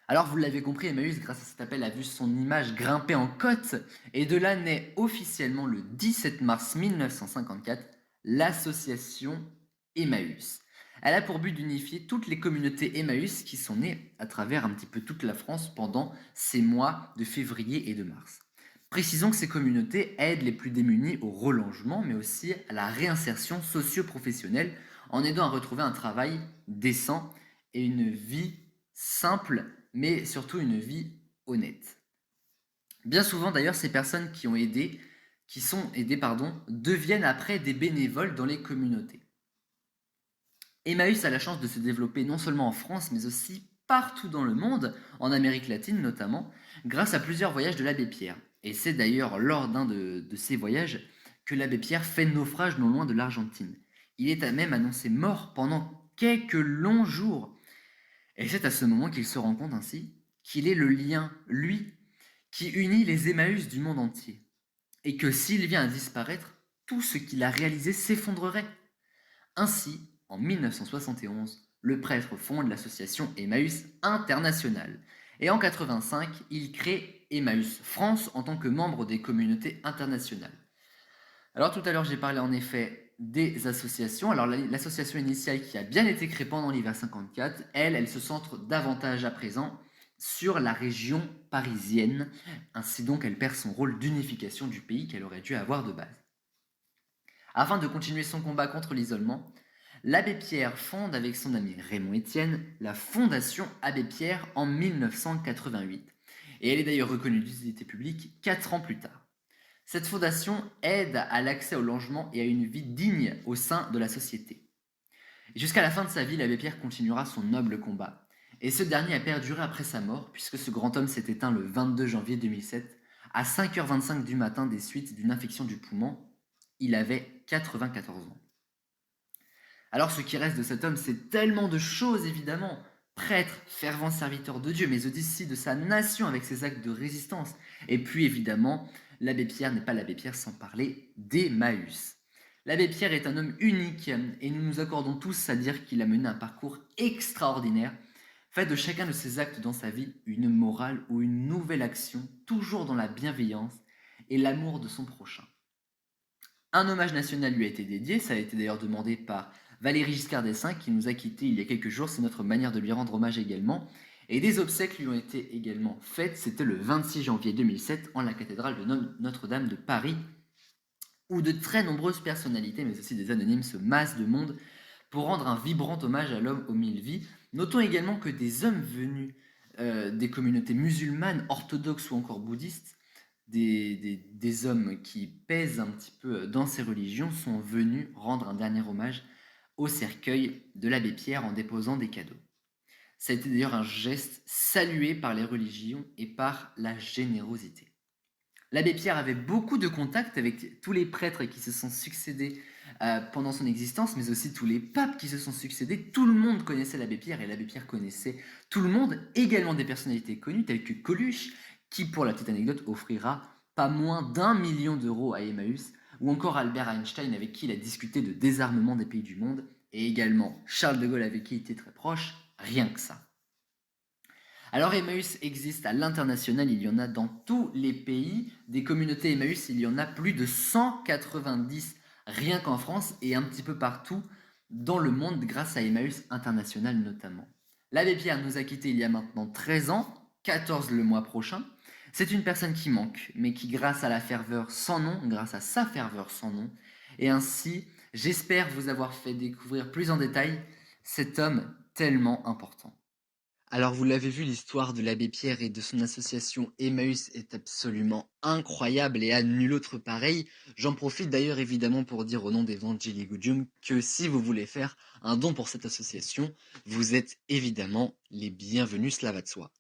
Alors vous l'avez compris, Emmaüs, grâce à cet appel, a vu son image grimper en cote et de là naît officiellement le 17 mars 1954 l'association Emmaüs. Elle a pour but d'unifier toutes les communautés Emmaüs qui sont nées à travers un petit peu toute la France pendant ces mois de février et de mars. Précisons que ces communautés aident les plus démunis au relogement, mais aussi à la réinsertion socio-professionnelle en aidant à retrouver un travail décent et une vie simple, mais surtout une vie honnête. Bien souvent d'ailleurs, ces personnes qui sont aidées, deviennent après des bénévoles dans les communautés. Emmaüs a la chance de se développer non seulement en France, mais aussi partout dans le monde, en Amérique latine notamment, grâce à plusieurs voyages de l'abbé Pierre. Et c'est d'ailleurs lors d'un de ces voyages que l'abbé Pierre fait naufrage non loin de l'Argentine. Il est à même annoncé mort pendant quelques longs jours. Et c'est à ce moment qu'il se rend compte ainsi qu'il est le lien, lui, qui unit les Emmaüs du monde entier. Et que s'il vient à disparaître, tout ce qu'il a réalisé s'effondrerait. Ainsi, en 1971, le prêtre fonde l'association Emmaüs International. Et en 1985, il crée Emmaüs France en tant que membre des communautés internationales. Alors tout à l'heure, j'ai parlé en effet des associations. Alors l'association initiale qui a bien été créée pendant l'hiver 54, elle se centre davantage à présent sur la région parisienne. Ainsi donc, elle perd son rôle d'unification du pays qu'elle aurait dû avoir de base. Afin de continuer son combat contre l'isolement, l'abbé Pierre fonde avec son ami Raymond Étienne la Fondation Abbé Pierre en 1988. Et elle est d'ailleurs reconnue d'utilité publique 4 ans plus tard. Cette fondation aide à l'accès au logement et à une vie digne au sein de la société. Jusqu'à la fin de sa vie, l'abbé Pierre continuera son noble combat. Et ce dernier a perduré après sa mort, puisque ce grand homme s'est éteint le 22 janvier 2007 à 5h25 du matin des suites d'une infection du poumon. Il avait 94 ans. Alors ce qui reste de cet homme, c'est tellement de choses évidemment. Prêtre, fervent serviteur de Dieu, mais aussi de sa nation avec ses actes de résistance. Et puis évidemment, l'abbé Pierre n'est pas l'abbé Pierre sans parler d'Emmaüs. L'abbé Pierre est un homme unique et nous nous accordons tous à dire qu'il a mené un parcours extraordinaire, fait de chacun de ses actes dans sa vie une morale ou une nouvelle action, toujours dans la bienveillance et l'amour de son prochain. Un hommage national lui a été dédié, ça a été d'ailleurs demandé par Valéry Giscard d'Estaing qui nous a quittés il y a quelques jours, c'est notre manière de lui rendre hommage également. Et des obsèques lui ont été également faites, c'était le 26 janvier 2007 en la cathédrale de Notre-Dame de Paris, où de très nombreuses personnalités, mais aussi des anonymes, se massent de monde pour rendre un vibrant hommage à l'homme aux 1000 vies. Notons également que des hommes venus des communautés musulmanes, orthodoxes ou encore bouddhistes, des hommes qui pèsent un petit peu dans ces religions, sont venus rendre un dernier hommage au cercueil de l'abbé Pierre en déposant des cadeaux. Ça a été d'ailleurs un geste salué par les religions et par la générosité. L'abbé Pierre avait beaucoup de contacts avec tous les prêtres qui se sont succédés pendant son existence, mais aussi tous les papes qui se sont succédés. Tout le monde connaissait l'abbé Pierre et l'abbé Pierre connaissait tout le monde, également des personnalités connues telles que Coluche, qui, pour la petite anecdote, offrira pas moins d'1 million d'euros à Emmaüs, ou encore Albert Einstein avec qui il a discuté de désarmement des pays du monde, et également Charles de Gaulle avec qui il était très proche, rien que ça. Alors Emmaüs existe à l'international, il y en a dans tous les pays. Des communautés Emmaüs, il y en a plus de 190 rien qu'en France et un petit peu partout dans le monde grâce à Emmaüs International notamment. L'abbé Pierre nous a quittés il y a maintenant 13 ans, 14 le mois prochain. C'est une personne qui manque, mais qui grâce à la ferveur sans nom, grâce à sa ferveur sans nom, et ainsi j'espère vous avoir fait découvrir plus en détail cet homme tellement important. Alors vous l'avez vu, l'histoire de l'abbé Pierre et de son association Emmaüs est absolument incroyable et à nul autre pareil. J'en profite d'ailleurs évidemment pour dire au nom d'Evangelii Gaudium que si vous voulez faire un don pour cette association, vous êtes évidemment les bienvenus, cela va de soi.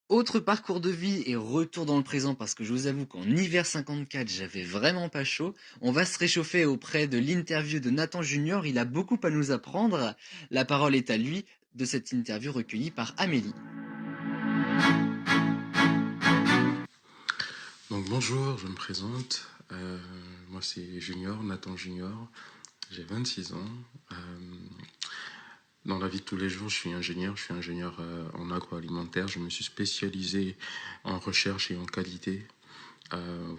Autre parcours de vie et retour dans le présent parce que je vous avoue qu'en hiver 54 j'avais vraiment pas chaud. On va se réchauffer auprès de l'interview de Nathan Junior, il a beaucoup à nous apprendre. La parole est à lui de cette interview recueillie par Amélie. Donc bonjour, je me présente. Moi c'est Junior, Nathan Junior. J'ai 26 ans. Dans la vie de tous les jours, je suis ingénieur en agroalimentaire. Je me suis spécialisé en recherche et en qualité.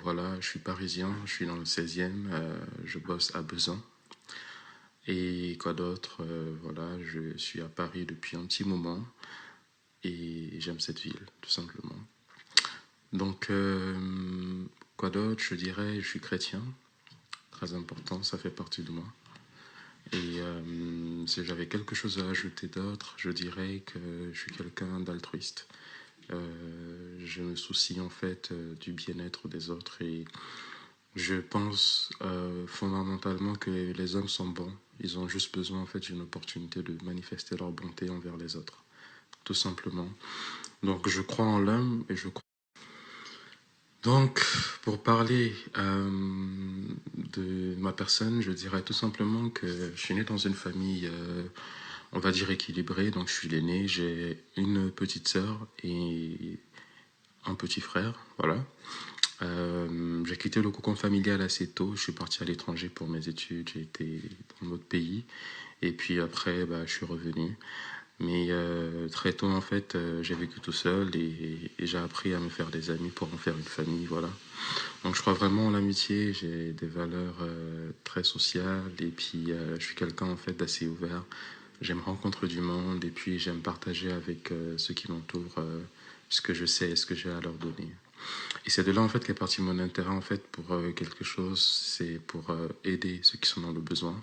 Voilà, je suis parisien, je suis dans le 16e, je bosse à Besançon. Et quoi d'autre, voilà, je suis à Paris depuis un petit moment et j'aime cette ville, tout simplement. Donc, quoi d'autre, je dirais, je suis chrétien, très important, ça fait partie de moi. Et si j'avais quelque chose à ajouter d'autre, je dirais que je suis quelqu'un d'altruiste. Je me soucie en fait du bien-être des autres et je pense fondamentalement que les hommes sont bons. Ils ont juste besoin en fait d'une opportunité de manifester leur bonté envers les autres, tout simplement. Donc je crois en l'homme et je crois. Donc, pour parler de ma personne, je dirais tout simplement que je suis né dans une famille, on va dire, équilibrée. Donc, je suis l'aîné, j'ai une petite sœur et un petit frère, voilà. J'ai quitté le cocon familial assez tôt, je suis parti à l'étranger pour mes études, j'ai été dans notre pays. Et puis après, je suis revenu. Mais très tôt, en fait, j'ai vécu tout seul et j'ai appris à me faire des amis pour en faire une famille, voilà. Donc je crois vraiment en l'amitié, j'ai des valeurs très sociales et puis je suis quelqu'un en fait d'assez ouvert. J'aime rencontrer du monde et puis j'aime partager avec ceux qui m'entourent ce que je sais et ce que j'ai à leur donner. Et c'est de là en fait qu'est parti mon intérêt en fait pour quelque chose, c'est pour aider ceux qui sont dans le besoin.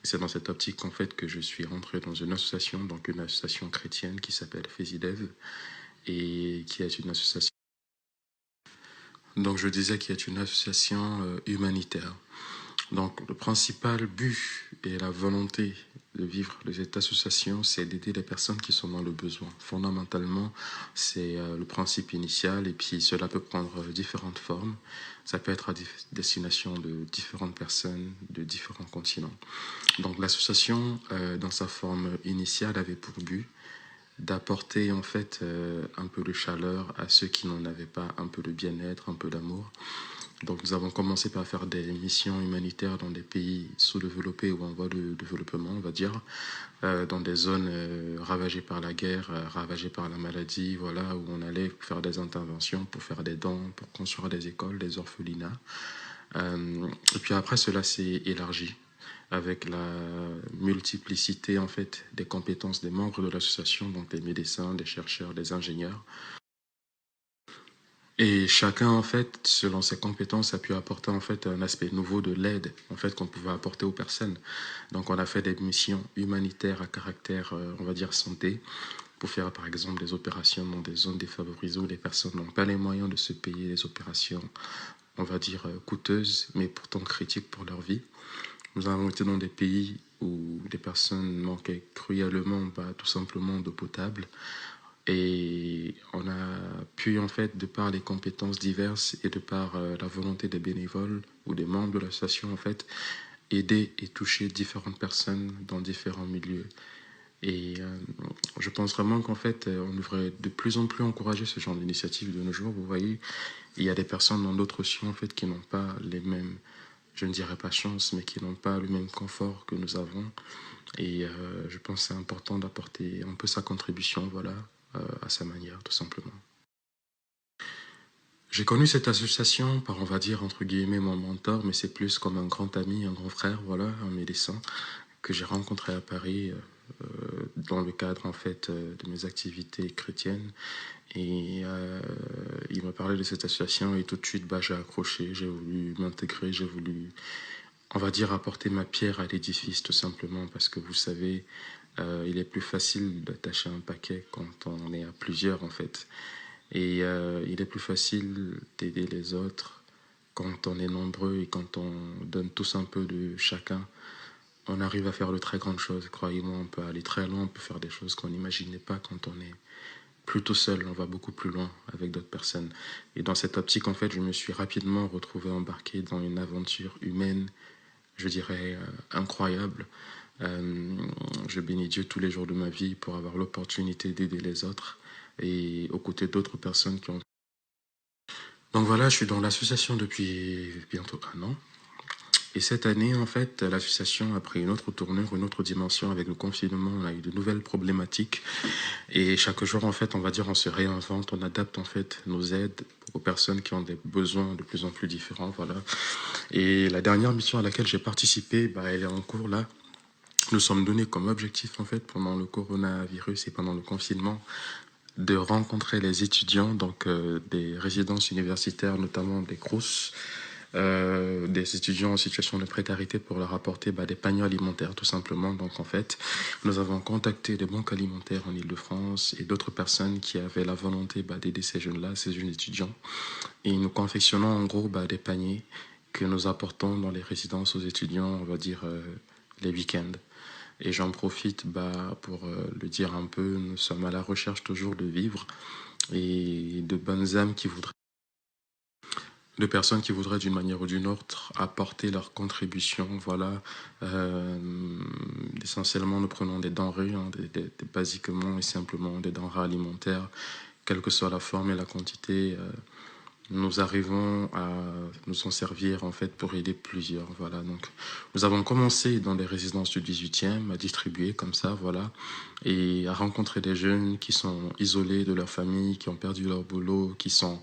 Et c'est dans cette optique en fait que je suis rentré dans une association, donc une association chrétienne qui s'appelle FESIDEV et qui est une association. Donc je disais qu'il est une association humanitaire. Donc le principal but et la volonté de vivre de cette association, c'est d'aider les personnes qui sont dans le besoin. Fondamentalement, c'est le principe initial et puis cela peut prendre différentes formes. Ça peut être à destination de différentes personnes de différents continents. Donc l'association, dans sa forme initiale, avait pour but d'apporter en fait un peu de chaleur à ceux qui n'en avaient pas, un peu de bien-être, un peu d'amour. Donc nous avons commencé par faire des missions humanitaires dans des pays sous-développés ou en voie de développement, on va dire, dans des zones ravagées par la guerre, ravagées par la maladie, voilà, où on allait faire des interventions pour faire des dons, pour construire des écoles, des orphelinats. Et puis après, cela s'est élargi avec la multiplicité en fait des compétences des membres de l'association, donc des médecins, des chercheurs, des ingénieurs. Et chacun, en fait, selon ses compétences, a pu apporter en fait un aspect nouveau de l'aide en fait qu'on pouvait apporter aux personnes. Donc, on a fait des missions humanitaires à caractère, on va dire, santé, pour faire par exemple des opérations dans des zones défavorisées où les personnes n'ont pas les moyens de se payer des opérations, on va dire, coûteuses, mais pourtant critiques pour leur vie. Nous avons été dans des pays où les personnes manquaient cruellement, tout simplement d'eau potable. Et on a pu, en fait, de par les compétences diverses et de par la volonté des bénévoles ou des membres de l'association, en fait, aider et toucher différentes personnes dans différents milieux. Et je pense vraiment qu'en fait, on devrait de plus en plus encourager ce genre d'initiative de nos jours. Vous voyez, il y a des personnes dans d'autres sociétés, en fait, qui n'ont pas les mêmes, je ne dirais pas chance, mais qui n'ont pas le même confort que nous avons. Et je pense que c'est important d'apporter un peu sa contribution, voilà, à sa manière, tout simplement. J'ai connu cette association par, on va dire, entre guillemets, mon mentor, mais c'est plus comme un grand ami, un grand frère, voilà, un médecin que j'ai rencontré à Paris dans le cadre, en fait, de mes activités chrétiennes. Et il m'a parlé de cette association et tout de suite, j'ai accroché, j'ai voulu m'intégrer, j'ai voulu, on va dire, apporter ma pierre à l'édifice, tout simplement, parce que vous savez, il est plus facile d'attacher un paquet quand on est à plusieurs, en fait. Et il est plus facile d'aider les autres quand on est nombreux et quand on donne tous un peu de chacun. On arrive à faire de très grandes choses, croyez-moi, on peut aller très loin, on peut faire des choses qu'on n'imaginait pas quand on est plutôt seul, on va beaucoup plus loin avec d'autres personnes. Et dans cette optique, en fait, je me suis rapidement retrouvé embarqué dans une aventure humaine, je dirais, incroyable. Je bénis Dieu tous les jours de ma vie pour avoir l'opportunité d'aider les autres et aux côtés d'autres personnes qui ont... Donc voilà, je suis dans l'association depuis bientôt un an. Et cette année, en fait, l'association a pris une autre tournure, une autre dimension avec le confinement. On a eu de nouvelles problématiques. Et chaque jour, en fait, on va dire, on se réinvente, on adapte, en fait, nos aides aux personnes qui ont des besoins de plus en plus différents. Voilà. Et la dernière mission à laquelle j'ai participé, elle est en cours là. Nous sommes donnés comme objectif, en fait, pendant le coronavirus et pendant le confinement, de rencontrer les étudiants, donc des résidences universitaires, notamment des CROUS, des étudiants en situation de précarité pour leur apporter des paniers alimentaires, tout simplement. Donc, en fait, nous avons contacté des banques alimentaires en Ile-de-France et d'autres personnes qui avaient la volonté d'aider ces jeunes-là, ces jeunes étudiants. Et nous confectionnons en gros des paniers que nous apportons dans les résidences aux étudiants, on va dire, les week-ends. Et j'en profite pour le dire un peu, nous sommes à la recherche toujours de vivres et de bonnes âmes qui voudraient, de personnes qui voudraient d'une manière ou d'une autre apporter leur contribution. Voilà, essentiellement nous prenons des denrées, basiquement et simplement des denrées alimentaires, quelle que soit la forme et la quantité. Nous nous en servir en fait pour aider plusieurs. Voilà, donc nous avons commencé dans les résidences du 18e à distribuer comme ça, voilà, et à rencontrer des jeunes qui sont isolés de leur famille, qui ont perdu leur boulot, qui sont,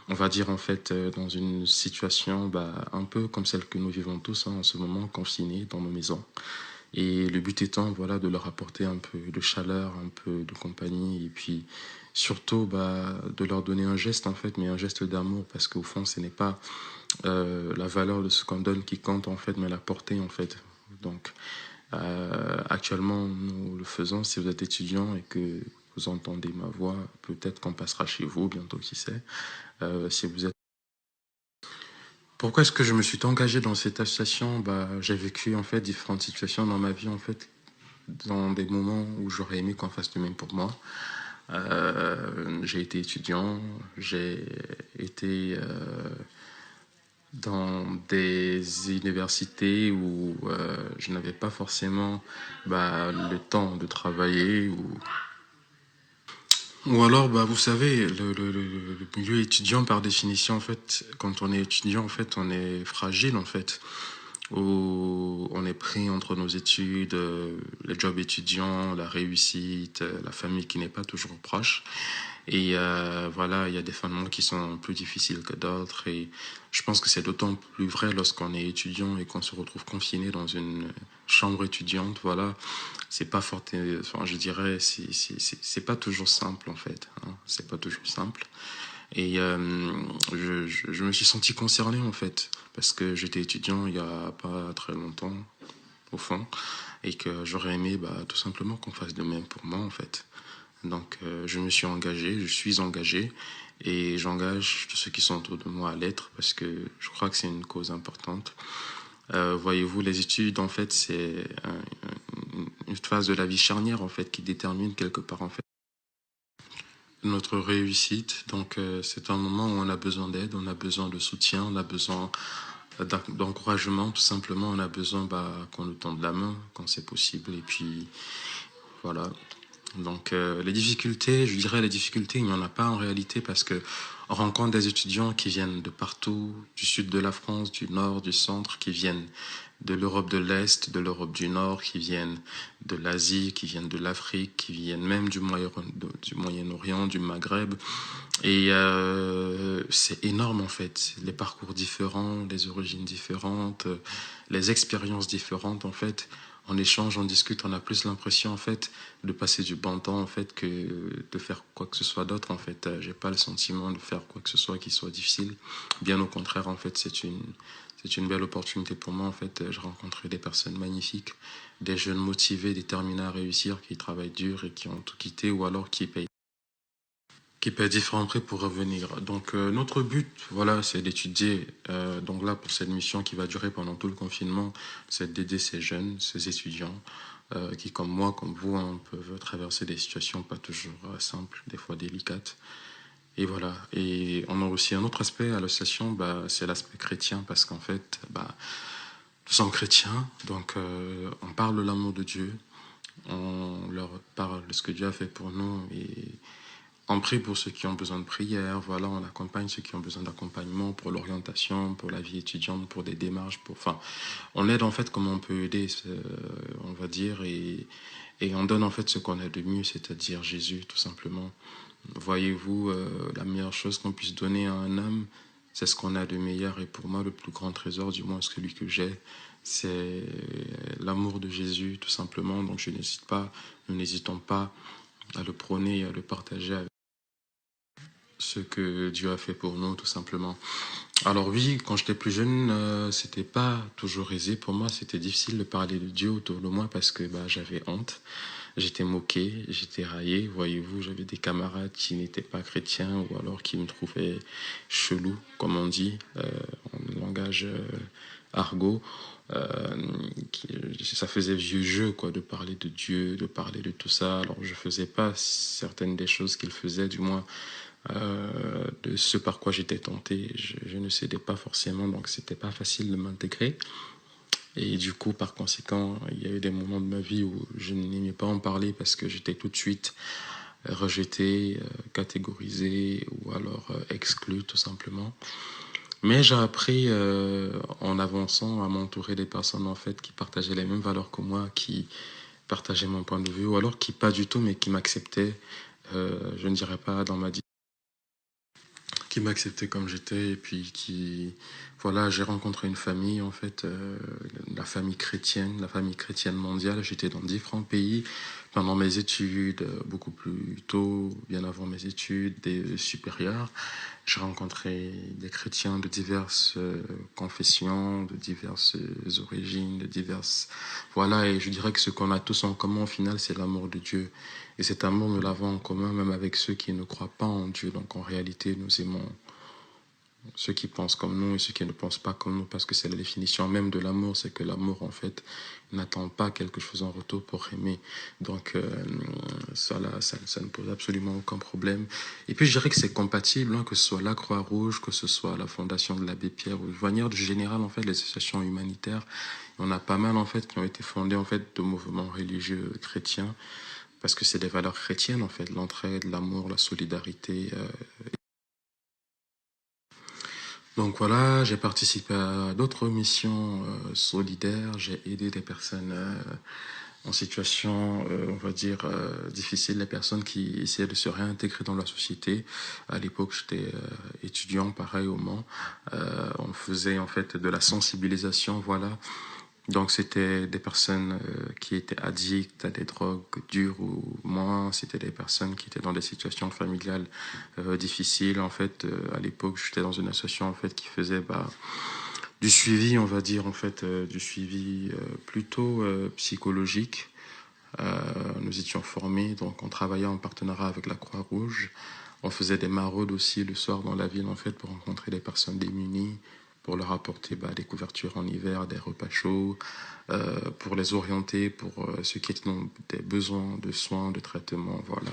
on va dire en fait, dans une situation un peu comme celle que nous vivons tous en ce moment, confinés dans nos maisons. Et le but étant, voilà, de leur apporter un peu de chaleur, un peu de compagnie, et puis surtout de leur donner un geste en fait, mais un geste d'amour, parce qu'au fond, ce n'est pas la valeur de ce qu'on donne qui compte en fait, mais la portée en fait. Donc, actuellement, nous le faisons. Si vous êtes étudiant et que vous entendez ma voix, peut-être qu'on passera chez vous bientôt, qui sait. Si vous êtes Pourquoi est-ce que je me suis engagé dans cette association? J'ai vécu en fait différentes situations dans ma vie en fait, dans des moments où j'aurais aimé qu'on fasse de même pour moi. J'ai été étudiant, j'ai été dans des universités où je n'avais pas forcément le temps de travailler ou alors, vous savez, le milieu étudiant, par définition, en fait, quand on est étudiant, en fait, on est fragile, en fait. Où on est pris entre nos études, le job étudiant, la réussite, la famille qui n'est pas toujours proche. Et voilà, il y a des fins de mois qui sont plus difficiles que d'autres. Et je pense que c'est d'autant plus vrai lorsqu'on est étudiant et qu'on se retrouve confiné dans une chambre étudiante. Voilà, c'est pas fort. Enfin, je dirais, c'est pas toujours simple en fait. Hein, c'est pas toujours simple. Et je me suis senti concerné en fait, parce que j'étais étudiant il y a pas très longtemps, au fond, et que j'aurais aimé tout simplement qu'on fasse de même pour moi en fait. Donc je me suis engagé, je suis engagé, et j'engage tous ceux qui sont autour de moi à l'être, parce que je crois que c'est une cause importante. Voyez-vous, les études en fait, c'est une phase de la vie charnière en fait qui détermine quelque part en fait notre réussite. Donc c'est un moment où on a besoin d'aide, on a besoin de soutien, on a besoin d'encouragement, tout simplement. On a besoin qu'on nous tende la main quand c'est possible. Et puis voilà. Donc les difficultés, je dirais les difficultés, il n'y en a pas en réalité, parce que on rencontre des étudiants qui viennent de partout, du sud de la France, du nord, du centre, qui viennent de l'Europe de l'Est, de l'Europe du Nord, qui viennent de l'Asie, qui viennent de l'Afrique, qui viennent même du Moyen-Orient, du Maghreb. Et c'est énorme en fait, les parcours différents, les origines différentes, les expériences différentes en fait. On échange, on discute, on a plus l'impression en fait de passer du bon temps en fait que de faire quoi que ce soit d'autre en fait. J'ai pas le sentiment de faire quoi que ce soit qui soit difficile. Bien au contraire en fait, c'est une belle opportunité pour moi en fait. J'ai rencontré des personnes magnifiques, des jeunes motivés, déterminés à réussir, qui travaillent dur et qui ont tout quitté, ou alors qui paient différents prix pour revenir. Donc notre but, voilà, c'est d'étudier. Donc là, pour cette mission qui va durer pendant tout le confinement, c'est d'aider ces jeunes, ces étudiants, qui, comme moi, comme vous, peuvent traverser des situations pas toujours simples, des fois délicates. Et voilà. Et on a aussi un autre aspect à l'association, c'est l'aspect chrétien, parce qu'en fait, nous sommes chrétiens, donc on parle de l'amour de Dieu, on leur parle de ce que Dieu a fait pour nous, et on prie pour ceux qui ont besoin de prière, voilà, on accompagne ceux qui ont besoin d'accompagnement pour l'orientation, pour la vie étudiante, pour des démarches, enfin, on aide en fait comme on peut aider, on va dire, et on donne en fait ce qu'on a de mieux, c'est-à-dire Jésus, tout simplement. Voyez-vous, la meilleure chose qu'on puisse donner à un homme, c'est ce qu'on a de meilleur, et pour moi, le plus grand trésor, du moins celui que j'ai, c'est l'amour de Jésus, tout simplement. Donc nous n'hésitons pas à le prôner et à le partager avec ce que Dieu a fait pour nous, tout simplement. Alors oui, quand j'étais plus jeune, c'était pas toujours aisé pour moi, c'était difficile de parler de Dieu autour de moi, parce que j'avais honte, j'étais moqué, j'étais raillé, voyez-vous, j'avais des camarades qui n'étaient pas chrétiens, ou alors qui me trouvaient chelou, comme on dit, en langage argot. Ça faisait vieux jeu quoi, de parler de Dieu, de parler de tout ça. Alors je faisais pas certaines des choses qu'il faisait, du moins de ce par quoi j'étais tenté, je ne cédais pas forcément, donc c'était pas facile de m'intégrer. Et du coup, par conséquent, il y a eu des moments de ma vie où je n'aimais pas en parler, parce que j'étais tout de suite rejeté, catégorisé, ou alors exclu, tout simplement. Mais j'ai appris en avançant à m'entourer des personnes en fait qui partageaient les mêmes valeurs que moi, qui partageaient mon point de vue, ou alors qui pas du tout, mais qui m'acceptaient. Je ne dirais pas dans ma qui m'acceptait comme j'étais et puis qui voilà, j'ai rencontré une famille en fait la famille chrétienne mondiale. J'étais dans différents pays pendant mes études, beaucoup plus tôt, bien avant mes études des supérieures. J'ai rencontré des chrétiens de diverses confessions, de diverses origines, de diverses voilà, et je dirais que ce qu'on a tous en commun au final, c'est l'amour de Dieu. Et cet amour, nous l'avons en commun même avec ceux qui ne croient pas en Dieu. Donc en réalité, nous aimons ceux qui pensent comme nous et ceux qui ne pensent pas comme nous, parce que c'est la définition même de l'amour, c'est que l'amour, en fait, n'attend pas quelque chose en retour pour aimer. Donc, ça ne pose absolument aucun problème. Et puis, je dirais que c'est compatible, hein, que ce soit la Croix-Rouge, que ce soit la Fondation de l'Abbé Pierre, ou de manière générale, en fait, les associations humanitaires. Il y en a pas mal, en fait, qui ont été fondées, en fait, de mouvements religieux chrétiens, parce que c'est des valeurs chrétiennes, en fait, l'entraide, l'amour, la solidarité, donc voilà, j'ai participé à d'autres missions solidaires, j'ai aidé des personnes en situation, on va dire, difficile, les personnes qui essayaient de se réintégrer dans la société. À l'époque, j'étais étudiant, pareil au Mans. On faisait en fait de la sensibilisation, voilà, donc, c'était des personnes qui étaient addictes à des drogues dures ou moins. C'était des personnes qui étaient dans des situations familiales difficiles. En fait, à l'époque, j'étais dans une association en fait qui faisait du suivi, on va dire en fait, du suivi plutôt psychologique. Nous étions formés, donc on travaillait en partenariat avec la Croix-Rouge. On faisait des maraudes aussi le soir dans la ville en fait pour rencontrer des personnes démunies, pour leur apporter des couvertures en hiver, des repas chauds, pour les orienter pour ceux qui ont des besoins de soins, de traitements, voilà.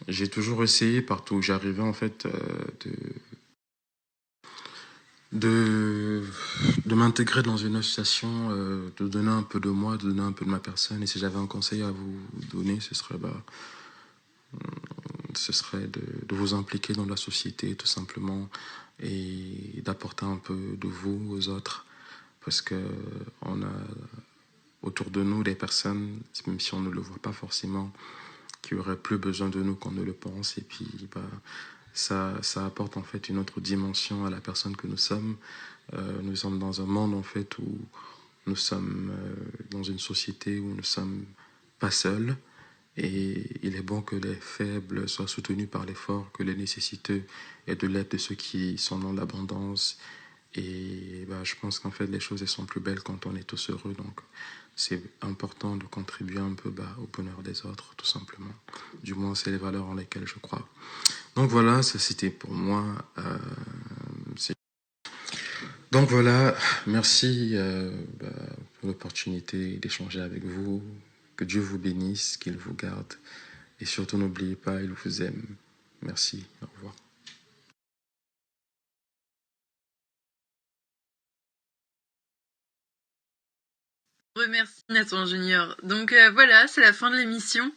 J'ai toujours essayé partout où j'arrivais en fait de, de m'intégrer dans une association, de donner un peu de moi, de donner un peu de ma personne. Et si j'avais un conseil à vous donner, ce serait de vous impliquer dans la société tout simplement et d'apporter un peu de vous aux autres parce que on a autour de nous des personnes, même si on ne le voit pas forcément, qui auraient plus besoin de nous qu'on ne le pense et puis ça apporte en fait une autre dimension à la personne que nous sommes. Nous sommes dans un monde en fait où nous sommes dans une société où nous ne sommes pas seuls. Et il est bon que les faibles soient soutenus par les forts, que les nécessiteux aient de l'aide de ceux qui sont dans l'abondance. Et je pense qu'en fait, les choses elles sont plus belles quand on est tous heureux. Donc, c'est important de contribuer un peu au bonheur des autres, tout simplement. Du moins, c'est les valeurs en lesquelles je crois. Donc voilà, ça c'était pour moi. Donc voilà, merci pour l'opportunité d'échanger avec vous. Que Dieu vous bénisse, qu'il vous garde. Et surtout, n'oubliez pas, il vous aime. Merci. Au revoir. Remercie Nathan Junior. Donc voilà, c'est la fin de l'émission.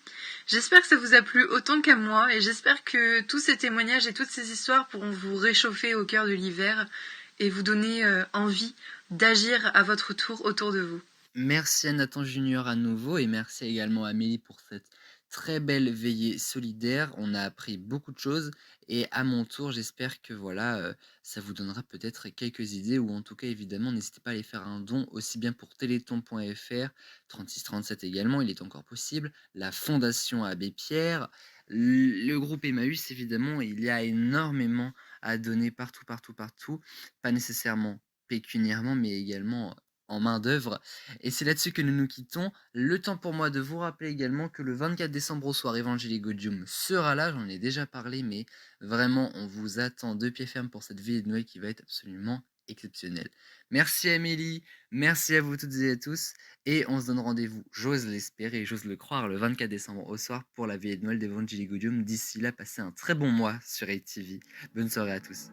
J'espère que ça vous a plu autant qu'à moi et j'espère que tous ces témoignages et toutes ces histoires pourront vous réchauffer au cœur de l'hiver et vous donner envie d'agir à votre tour autour de vous. Merci à Nathan Junior à nouveau et merci également à Amélie pour cette très belle veillée solidaire. On a appris beaucoup de choses et à mon tour, j'espère que voilà, ça vous donnera peut-être quelques idées ou en tout cas, évidemment, n'hésitez pas à aller faire un don aussi bien pour téléthon.fr, 3637 également, il est encore possible, la Fondation Abbé Pierre, le groupe Emmaüs, évidemment, il y a énormément à donner partout, partout, partout, pas nécessairement pécuniairement, mais également en main-d'œuvre. Et c'est là-dessus que nous nous quittons. Le temps pour moi de vous rappeler également que le 24 décembre au soir, Evangelii Gaudium sera là. J'en ai déjà parlé, mais vraiment, on vous attend de pied ferme pour cette veillée de Noël qui va être absolument exceptionnelle. Merci Amélie, merci à vous toutes et à tous. Et on se donne rendez-vous, j'ose l'espérer, j'ose le croire, le 24 décembre au soir pour la veillée de Noël d'Evangelii Gaudium. D'ici là, passez un très bon mois sur ATV. Bonne soirée à tous.